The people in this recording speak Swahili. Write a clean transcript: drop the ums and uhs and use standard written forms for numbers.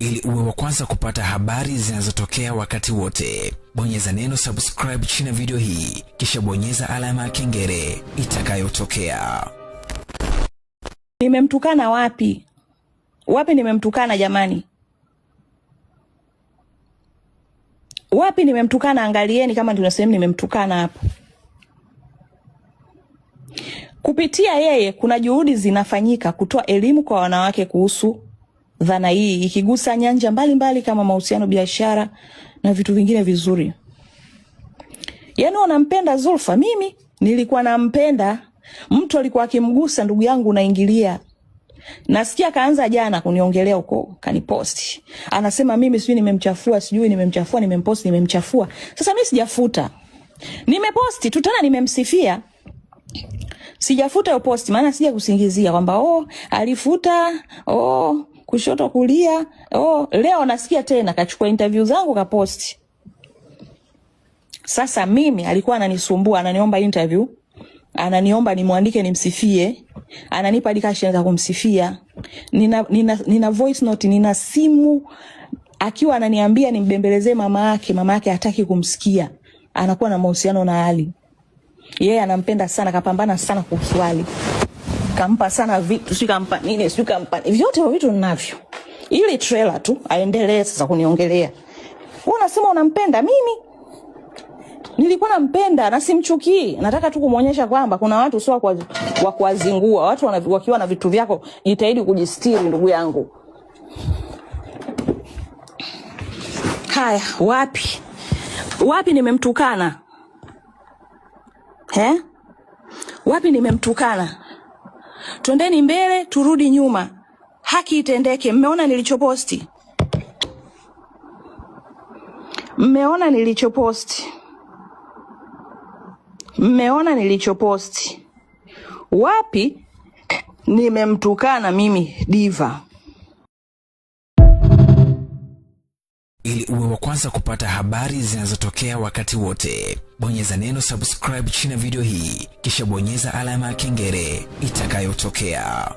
Ili uwe wa kwanza kupata habari zinazotokea wakati wote, bonyeza neno subscribe chini ya video hii, kisha bonyeza alama ya kengele itakayotokea. Nimemtukana wapi? Wapi nimemtukana jamani? Wapi nimemtukana? Angalieni kama ndio sehemu nimemtukana hapo. Kupitia yeye kuna juhudi zinafanyika kutoa elimu kwa wanawake kuhusu dhana hii, ikigusa nyanja mbalimbali kama mahusiano, biashara na vitu vingine vizuri. Yaani wanampenda Zulfa, mimi nilikuwa nampenda. Mtu alikuwa akimgusa ndugu yangu unaingilia. Nasikia kaanza jana kuniongelea huko, kaniposti. Anasema mimi sijui nimemchafua, sijui nimemchafua, nimemposti, nimemchafua. Sasa mimi sijafuta. Nimeposti tu tena nimemsifia. Sijafuta hiyo posti maana sija kusingizia kwamba alifuta, kushoto kulia. Leo nasikia tena kachukua interview zangu kaposti. Sasa mimi alikuwa ananisumbua, ananiomba interview, ananiomba nimwandike nimsifie, ananipa dikashen za kumsifia. Nina voice note, nina simu akiwa ananiambia nimbembelezee mama yake hataki kumsikia. Anakuwa na mahusiano na Ali. Yeye anampenda sana, kapambana sana kuswali. Kampa sana vitu, sio kampa nini, sio kampa. Vyote vitu ninavyo. Ile trailer tu aendelee sasa kuniongelea. Wewe unasema unampenda mimi? Nilikuwa nampenda na simchukii. Nataka tu kumuonyesha kwamba kuna watu sio wa kuazingua. Watu wakiwa na vitu vyako jitahidi kujistiri ndugu yangu. Haya, wapi? Wapi nimemtukana? Wapi nimemtukana? Twendeni mbele, turudi nyuma. Haki itendeke. Mmeona nilichoposti? Mmeona nilichoposti? Mmeona nilichoposti? Wapi nimemtukana mimi diva? Ili uwe wa kwanza kupata habari zinazotokea wakati wote, bonyeza neno subscribe chini ya video hii, kisha bonyeza alama ya kengele itakayotokea.